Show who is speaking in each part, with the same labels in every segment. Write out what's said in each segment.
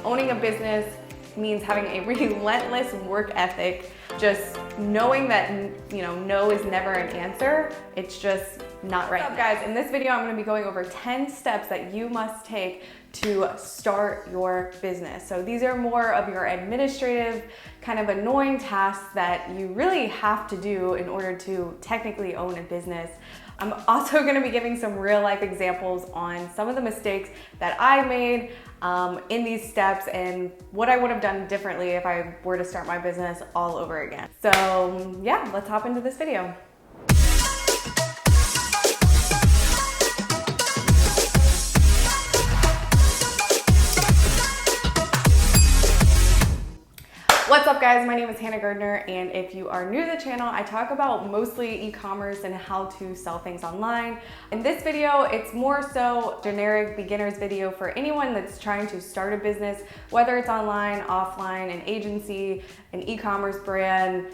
Speaker 1: owning a business means having a relentless work ethic, just knowing that, no is never an answer. It's just not right. What's up, guys? In this video, I'm gonna be going over 10 steps that you must take to start your business. So these are more of your administrative, kind of annoying tasks that you really have to do in order to technically own a business. I'm also gonna be giving some real life examples on some of the mistakes that I made in these steps and what I would have done differently if I were to start my business all over again. So yeah, let's hop into this video. What's up, guys? My name is Hannah Gardner, and if you are new to the channel, I talk about mostly e-commerce and how to sell things online. In this video, it's more so generic beginner's video for anyone that's trying to start a business, whether it's online, offline, an agency, an e-commerce brand,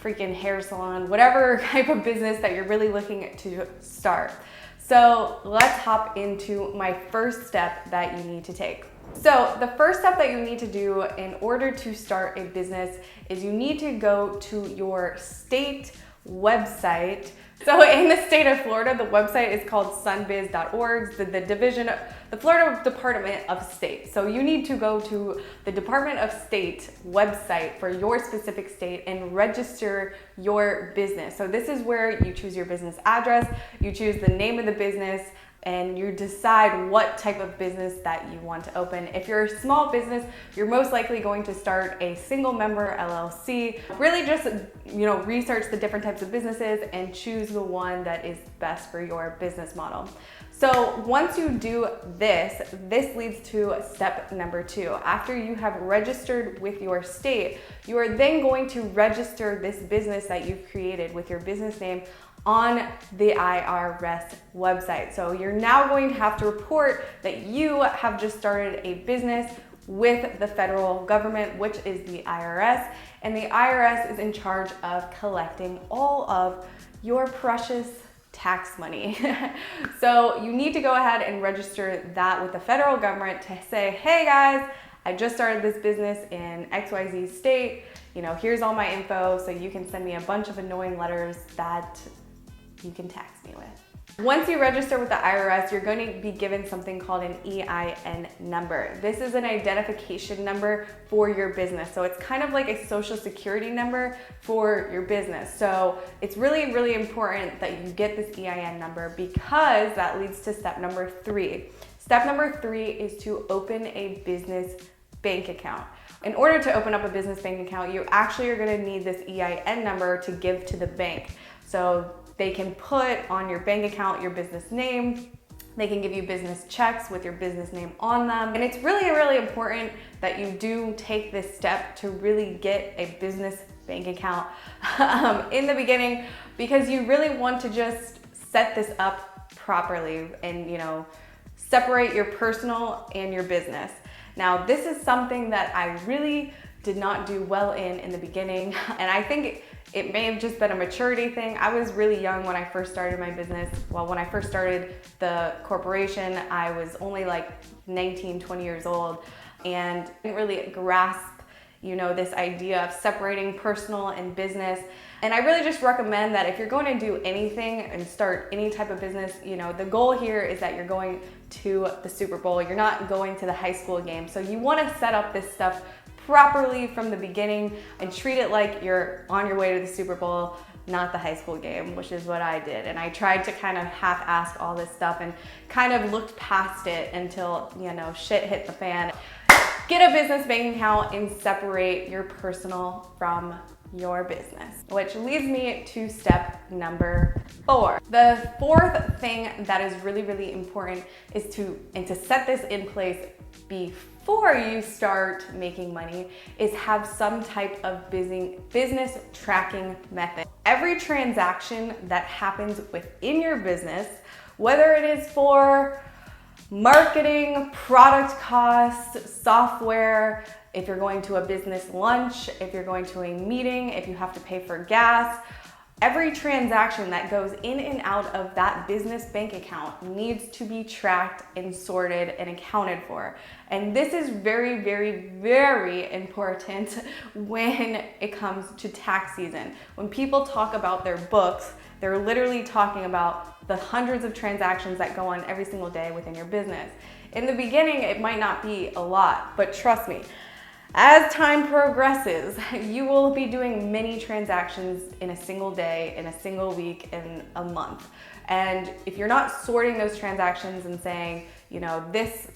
Speaker 1: freaking hair salon, whatever type of business that you're really looking to start. So let's hop into my first step that you need to take. So the first step that you need to do in order to start a business is you need to go to your state website. So in the state of Florida, the website is called sunbiz.org, the Florida Department of State. So you need to go to the Department of State website for your specific state and register your business. So this is where you choose your business address, you choose the name of the business, and you decide what type of business that you want to open. If you're a small business, you're most likely going to start a single member LLC. Really just, research the different types of businesses and choose the one that is best for your business model. So once you do this leads to step number 2. After you have registered with your state, you are then going to register this business that you've created with your business name on the IRS website. So you're now going to have to report that you have just started a business with the federal government, which is the IRS, and the IRS is in charge of collecting all of your precious tax money. So you need to go ahead and register that with the federal government to say, hey guys, I just started this business in XYZ state. Here's all my info, so you can send me a bunch of annoying letters that you can tax me with. Once you register with the IRS, you're going to be given something called an EIN number. This is an identification number for your business. So it's kind of like a social security number for your business. So it's really, really important that you get this EIN number because that leads to step number 3. Step number 3 is to open a business bank account. In order to open up a business bank account, you actually are going to need this EIN number to give to the bank. So they can put on your bank account your business name. They can give you business checks with your business name on them. And it's really, really important that you do take this step to really get a business bank account in the beginning, because you really want to just set this up properly and, separate your personal and your business. Now, this is something that I really did not do well in the beginning, and I think it may have just been a maturity thing. I was really young when I first started my business. Well, when I first started the corporation, I was only like 19, 20 years old, and didn't really grasp, this idea of separating personal and business. And I really just recommend that if you're going to do anything and start any type of business, the goal here is that you're going to the Super Bowl. You're not going to the high school game. So you want to set up this stuff properly from the beginning and treat it like you're on your way to the Super Bowl, not the high school game, which is what I did. And I tried to kind of half-ass all this stuff and kind of looked past it until, shit hit the fan. Get a business bank account and separate your personal from your business, which leads me to step number 4. The fourth thing that is really, really important is to set this in place before you start making money is have some type of business tracking method. Every transaction that happens within your business, whether it is for marketing, product costs, software, if you're going to a business lunch, if you're going to a meeting, if you have to pay for gas, Every transaction that goes in and out of that business bank account needs to be tracked and sorted and accounted for. And this is very, very, very important when it comes to tax season. When people talk about their books, they're literally talking about the hundreds of transactions that go on every single day within your business. In the beginning, it might not be a lot, but trust me, as time progresses, you will be doing many transactions in a single day, in a single week, in a month. And if you're not sorting those transactions and saying, this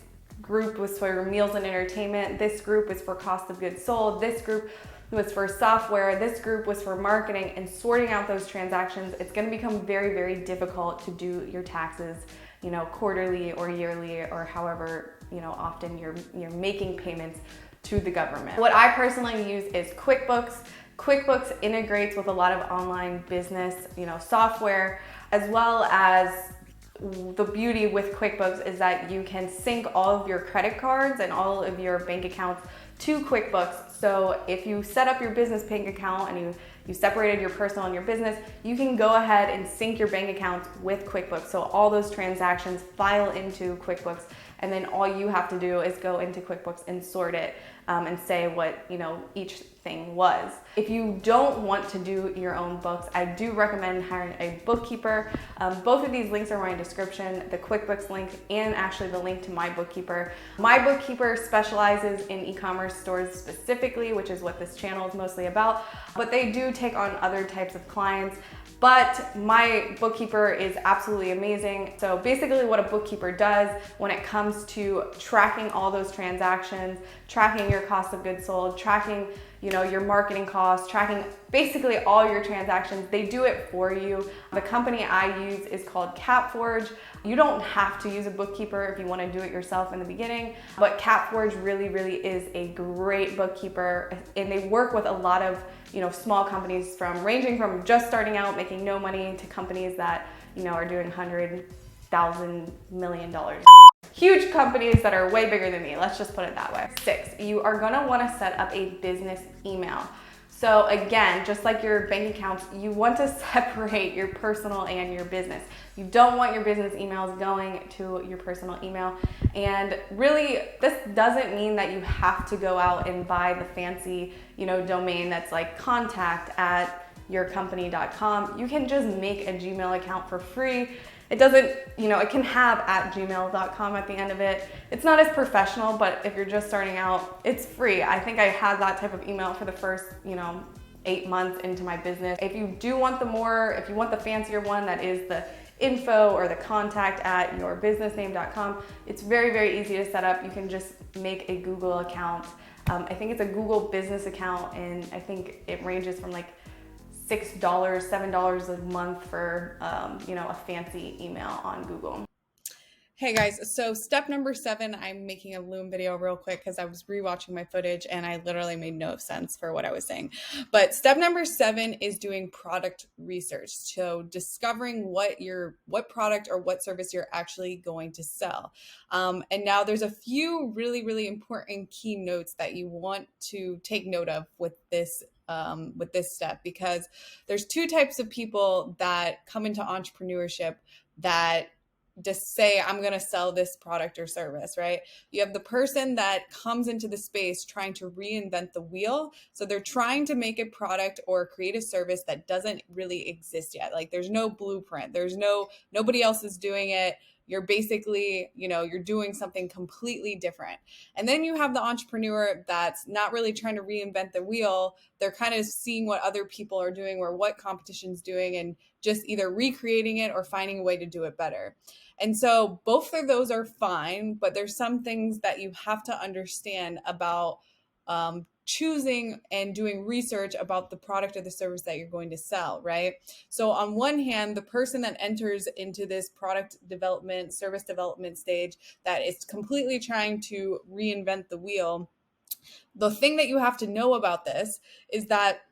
Speaker 1: group was for meals and entertainment, this group was for cost of goods sold, this group was for software, this group was for marketing, and sorting out those transactions, it's gonna become very, very difficult to do your taxes, quarterly or yearly, or however, often you're making payments to the government. What I personally use is QuickBooks. QuickBooks integrates with a lot of online business, software, as well as the beauty with QuickBooks is that you can sync all of your credit cards and all of your bank accounts to QuickBooks. So if you set up your business bank account and you separated your personal and your business, you can go ahead and sync your bank accounts with QuickBooks. So all those transactions file into QuickBooks, and then all you have to do is go into QuickBooks and sort it and say what each thing was. If you don't want to do your own books, I do recommend hiring a bookkeeper. Both of these links are in my description, the QuickBooks link and actually the link to my bookkeeper. My bookkeeper specializes in e-commerce stores specifically, which is what this channel is mostly about, but they do take on other types of clients. But my bookkeeper is absolutely amazing. So basically what a bookkeeper does when it comes to tracking all those transactions, tracking your cost of goods sold, tracking your marketing costs, tracking basically all your transactions, they do it for you. The company I use is called CapForge. You don't have to use a bookkeeper if you want to do it yourself in the beginning, but CapForge really, really is a great bookkeeper, and they work with a lot of small companies ranging from just starting out making no money to companies that are doing $100,000 million. Huge companies that are way bigger than me, let's just put it that way. 6, you are gonna wanna set up a business email. So again, just like your bank accounts, you want to separate your personal and your business. You don't want your business emails going to your personal email. And really, this doesn't mean that you have to go out and buy the fancy, domain that's like contact@yourcompany.com. You can just make a Gmail account for free. It doesn't, it can have @gmail.com at the end of it. It's not as professional, but if you're just starting out, it's free. I think I had that type of email for the first, 8 months into my business. If you do want if you want the fancier one that is the info or the contact@yourbusinessname.com, it's very, very easy to set up. You can just make a Google account. I think it's a Google business account, and I think it ranges from like $6, $7 a month for a fancy email on Google. Hey guys, so step number 7, I'm making a Loom video real quick because I was rewatching my footage and I literally made no sense for what I was saying. But step number 7 is doing product research. So discovering what product or what service you're actually going to sell. And now there's a few really, really important key notes that you want to take note of with this step, because there's 2 types of people that come into entrepreneurship that just say, I'm going to sell this product or service, right? You have the person that comes into the space trying to reinvent the wheel. So they're trying to make a product or create a service that doesn't really exist yet. Like there's no blueprint. Nobody else is doing it. You're basically, you're doing something completely different. And then you have the entrepreneur that's not really trying to reinvent the wheel. They're kind of seeing what other people are doing or what competition's doing and just either recreating it or finding a way to do it better. And so both of those are fine, but there's some things that you have to understand about choosing and doing research about the product or the service that you're going to sell, right? So on one hand, the person that enters into this product development, service development stage that is completely trying to reinvent the wheel, the thing that you have to know about this is that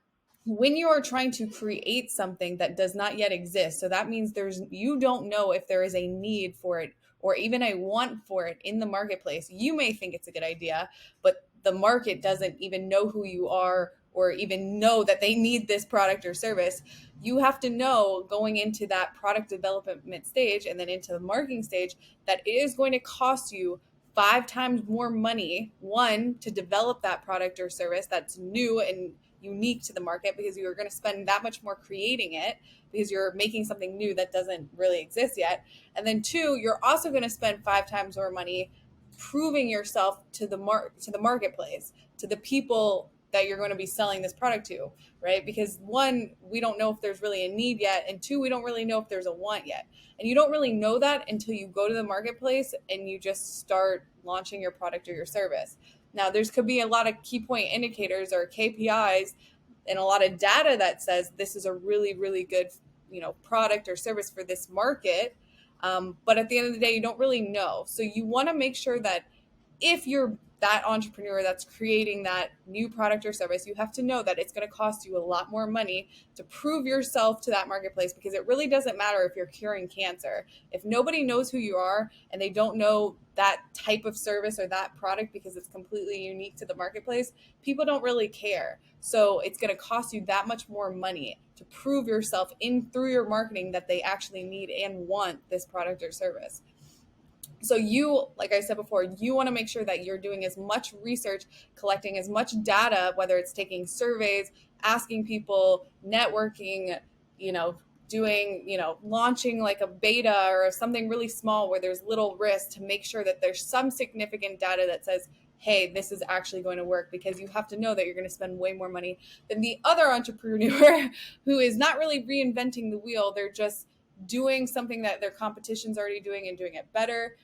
Speaker 1: when you are trying to create something that does not yet exist, so that means you don't know if there is a need for it or even a want for it in the marketplace. You may think it's a good idea, but the market doesn't even know who you are or even know that they need this product or service, you have to know going into that product development stage and then into the marketing stage that it is going to cost you 5 times more money, one, to develop that product or service that's new and unique to the market, because you're going to spend that much more creating it because you're making something new that doesn't really exist yet. And then two, you're also going to spend 5 times more money proving yourself to the marketplace, to the people that you're going to be selling this product to, right? Because one, we don't know if there's really a need yet, and two, we don't really know if there's a want yet. And you don't really know that until you go to the marketplace and you just start launching your product or your service. Now, there's could be a lot of key point indicators or KPIs and a lot of data that says this is a really, really good, product or service for this market. But at the end of the day, you don't really know. So you want to make sure that if you're that entrepreneur that's creating that new product or service, you have to know that it's going to cost you a lot more money to prove yourself to that marketplace, because it really doesn't matter if you're curing cancer. If nobody knows who you are and they don't know that type of service or that product because it's completely unique to the marketplace, people don't really care. So it's going to cost you that much more money to prove yourself through your marketing that they actually need and want this product or service. So you, like I said before, you want to make sure that you're doing as much research, collecting as much data, whether it's taking surveys, asking people, networking, doing, launching like a beta or something really small where there's little risk, to make sure that there's some significant data that says, hey, this is actually going to work, because you have to know that you're going to spend way more money than the other entrepreneur who is not really reinventing the wheel. They're just doing something that their competition's already doing and doing it better.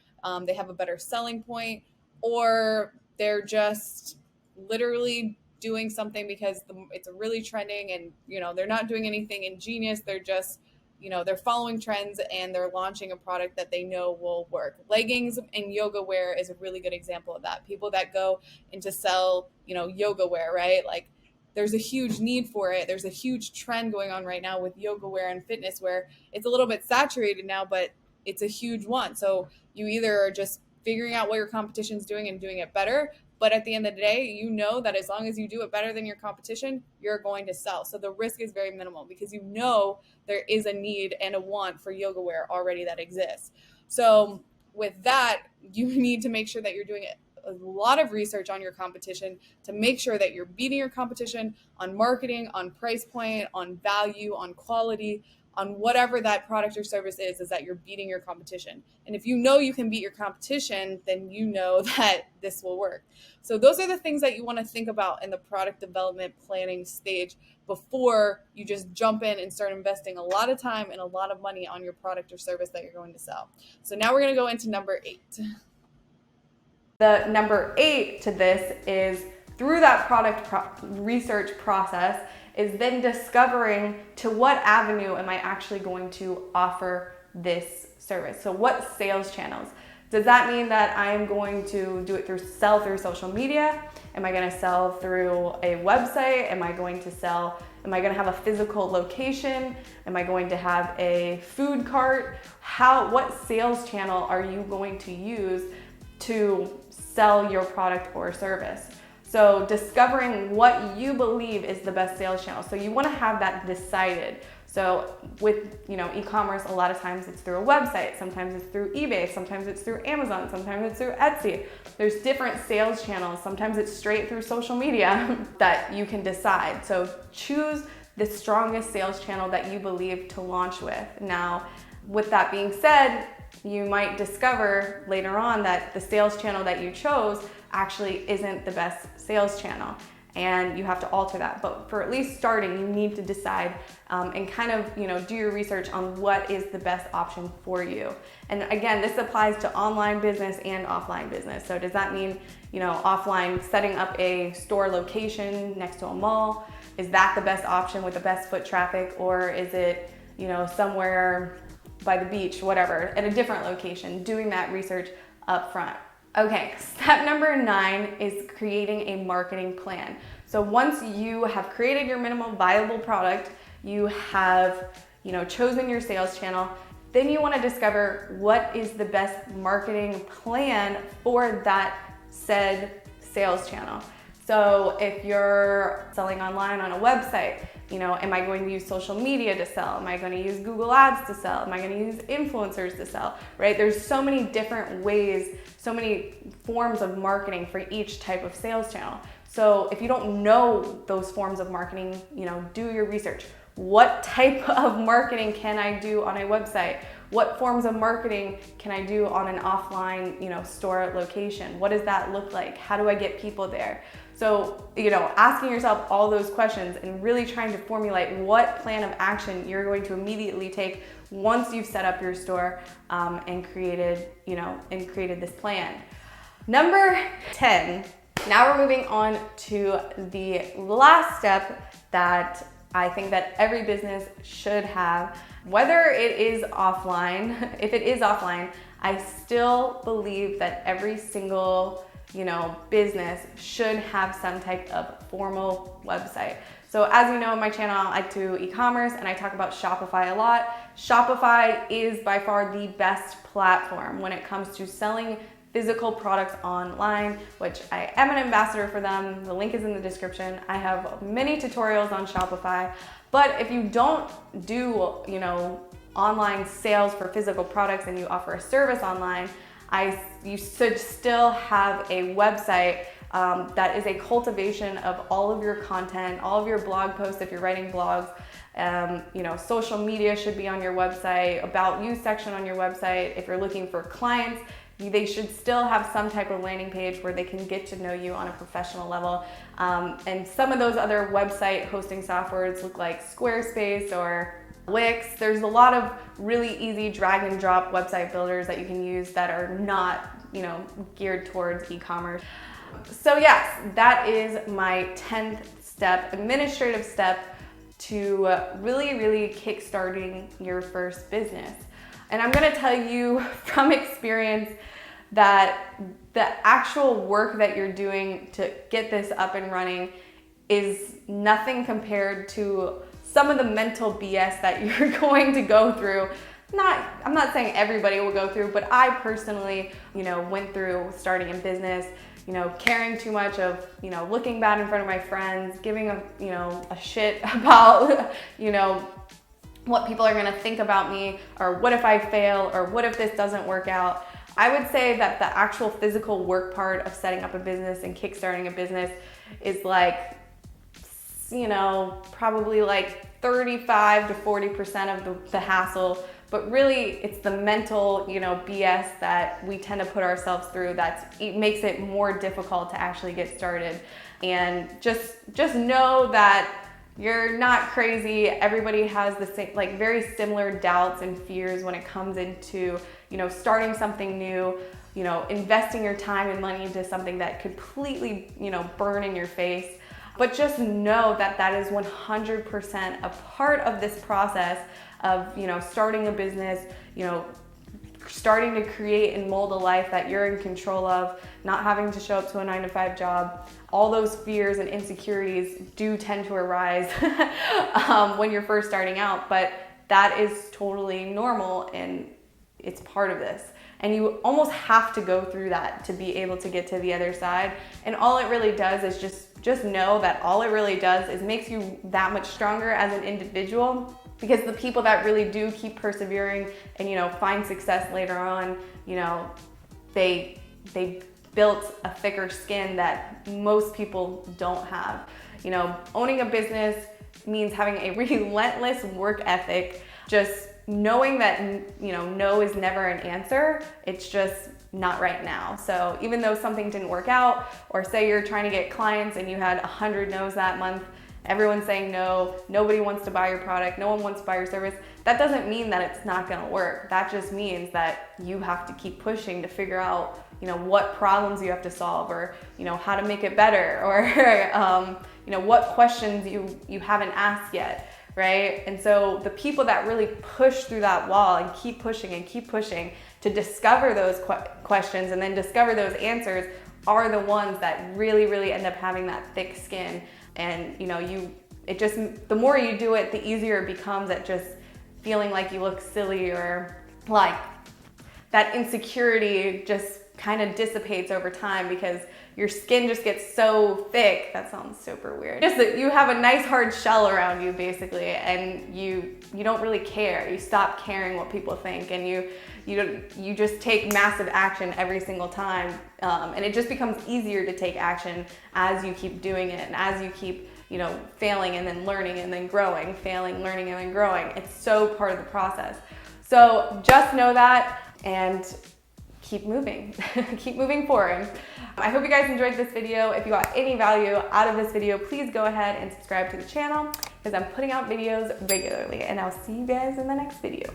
Speaker 1: They have a better selling point, or they're just literally doing something because it's really trending, and they're not doing anything ingenious. They're just they're following trends and they're launching a product that they know will work. Leggings and yoga wear is a really good example of that. People that go into sell yoga wear, right? Like, there's a huge need for it. There's a huge trend going on right now with yoga wear and fitness wear. It's a little bit saturated now, but it's a huge one. So you either are just figuring out what your competition's doing and doing it better, but at the end of the day, you know that as long as you do it better than your competition, you're going to sell. So the risk is very minimal, because there is a need and a want for yoga wear already that exists. So with that, you need to make sure that you're doing a lot of research on your competition to make sure that you're beating your competition on marketing, on price point, on value, on quality, on whatever that product or service is that you're beating your competition. And if you know you can beat your competition, then you know that this will work. So those are the things that you want to think about in the product development planning stage before you just jump in and start investing a lot of time and a lot of money on your product or service that you're going to sell. So now we're going to go into number 8. The number 8 to this is, through that product research process, is then discovering to what avenue am I actually going to offer this service. So what sales channels? Does that mean that I am going to sell through social media? Am I going to sell through a website? Am I going to have a physical location? Am I going to have a food cart? What sales channel are you going to use to sell your product or service? So discovering what you believe is the best sales channel. So you want to have that decided. So with e-commerce, a lot of times it's through a website, sometimes it's through eBay, sometimes it's through Amazon, sometimes it's through Etsy. There's different sales channels. Sometimes it's straight through social media that you can decide. So choose the strongest sales channel that you believe to launch with. Now, with that being said, you might discover later on that the sales channel that you chose actually isn't the best sales channel, and you have to alter that. But for at least starting, you need to decide and kind of do your research on what is the best option for you. And again, this applies to online business and offline business. So does that mean offline, setting up a store location next to a mall? Is that the best option with the best foot traffic, or is it somewhere by the beach, whatever, at a different location? Doing that research up front. Okay, step number 9 is creating a marketing plan. So once you have created your minimum viable product, you have chosen your sales channel, then you want to discover what is the best marketing plan for that said sales channel. So if you're selling online on a website, am I going to use social media to sell? Am I going to use Google Ads to sell? Am I going to use influencers to sell, right? There's so many different ways, so many forms of marketing for each type of sales channel. So if you don't know those forms of marketing, do your research. What type of marketing can I do on a website? What forms of marketing can I do on an offline, store location? What does that look like? How do I get people there? So, asking yourself all those questions and really trying to formulate what plan of action you're going to immediately take once you've set up your store and created this plan. Number 10, now we're moving on to the last step that I think that every business should have, whether it is offline. If it is offline, I still believe that every single business should have some type of formal website. So as you know, on my channel, I do e-commerce and I talk about Shopify a lot. Shopify is by far the best platform when it comes to selling physical products online, which I am an ambassador for them. The link is in the description. I have many tutorials on Shopify, but if you don't do, online sales for physical products and you offer a service online, you should still have a website that is a cultivation of all of your content, all of your blog posts if you're writing blogs. Social media should be on your website, about you section on your website. If you're looking for clients, they should still have some type of landing page where they can get to know you on a professional level. And some of those other website hosting softwares look like Squarespace or Wix. There's a lot of really easy drag and drop website builders that you can use that are not, geared towards e-commerce. So yes, that is my 10th step, administrative step to really kickstarting your first business. And I'm gonna tell you from experience that the actual work that you're doing to get this up and running is nothing compared to some of the mental BS that you're going to go through. I'm not saying everybody will go through, but I personally, went through starting a business, caring too much of, looking bad in front of my friends, giving a shit about, what people are gonna think about me, or what if I fail, or what if this doesn't work out. I would say that the actual physical work part of setting up a business and kickstarting a business is like, probably like 35 to 40% of the hassle, but really it's the mental, BS that we tend to put ourselves through it makes it more difficult to actually get started. And just know that you're not crazy. Everybody has the same, very similar doubts and fears when it comes into, starting something new, investing your time and money into something that completely, burn in your face. But just know that that is 100% a part of this process of, starting a business, starting to create and mold a life that you're in control of, not having to show up to a 9-to-5 job. All those fears and insecurities do tend to arise when you're first starting out, but that is totally normal and it's part of this. And you almost have to go through that to be able to get to the other side. And all it really does is just know that all it really does is makes you that much stronger as an individual, because the people that really do keep persevering and find success later on, they built a thicker skin that most people don't have. Owning a business means having a relentless work ethic, just knowing that no is never an answer. It's just not right now. So even though something didn't work out, or say you're trying to get clients and you had 100 no's that month, everyone's saying no, nobody wants to buy your product, no one wants to buy your service, that doesn't mean that it's not gonna work. That just means that you have to keep pushing to figure out what problems you have to solve, or how to make it better, or what questions you haven't asked yet, right? And so the people that really push through that wall and keep pushing to discover those questions and then discover those answers are the ones that really end up having that thick skin. And the more you do it, the easier it becomes at just feeling like you look silly, or like that insecurity just kind of dissipates over time, because your skin just gets so thick. That sounds super weird. Just that you have a nice hard shell around you basically, and you don't really care. You stop caring what people think, and you just take massive action every single time. And it just becomes easier to take action as you keep doing it and as you keep, failing and then learning and then growing, failing, learning, and then growing. It's so part of the process. So just know that and keep moving, keep moving forward. I hope you guys enjoyed this video. If you got any value out of this video, please go ahead and subscribe to the channel because I'm putting out videos regularly, and I'll see you guys in the next video.